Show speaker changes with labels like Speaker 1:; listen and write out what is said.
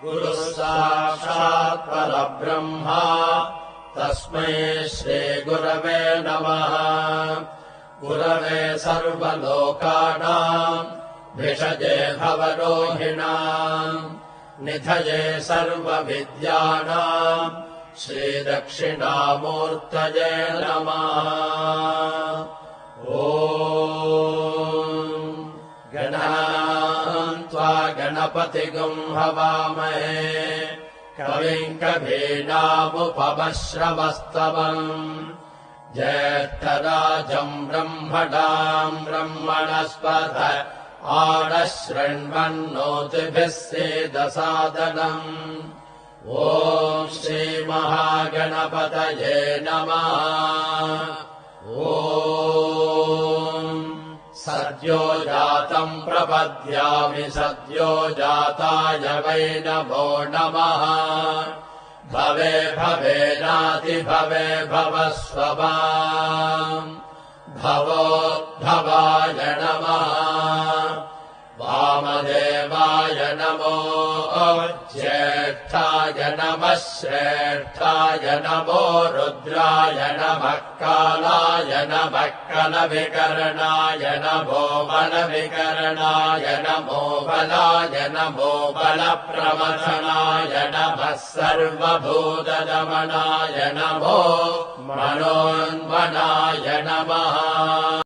Speaker 1: गुरुः साक्षात् परब्रह्मा तस्मै श्रीगुरवे नमः। गुरवे सर्वलोकानाम् भिषजे भवरोहिणाम् निधये सर्वविद्यानाम् श्रीदक्षिणामूर्तये नमः। ॐ गणानाम् त्वा गणपतिगुम् हवामहे कविम् कवीनामुपमश्रवस्तमम् ज्येष्ठराजम् ब्रह्मणाम् ब्रह्मणस्पत आनशृण्वन्नोतिभिः सेदसादनम्। ॐ श्रीमहागणपतये नमः। ॐ सद्यो जातम् प्रपद्यामि सद्यो जाताय वै नमो नमः। भवे भवेनातिभवे भवस्वमाम् भवोद्भवाय नमः। वामदेवाय नमो ज्येष्ठाय नमः श्रेष्ठाय नमो रुद्राय नमः कालाय नमः कलविकरणाय नमो बलविकरणाय नमो बलाय नमो बलप्रमथनाय नमः सर्वभूतदमनाय नमो मनोन्मनाय नमः।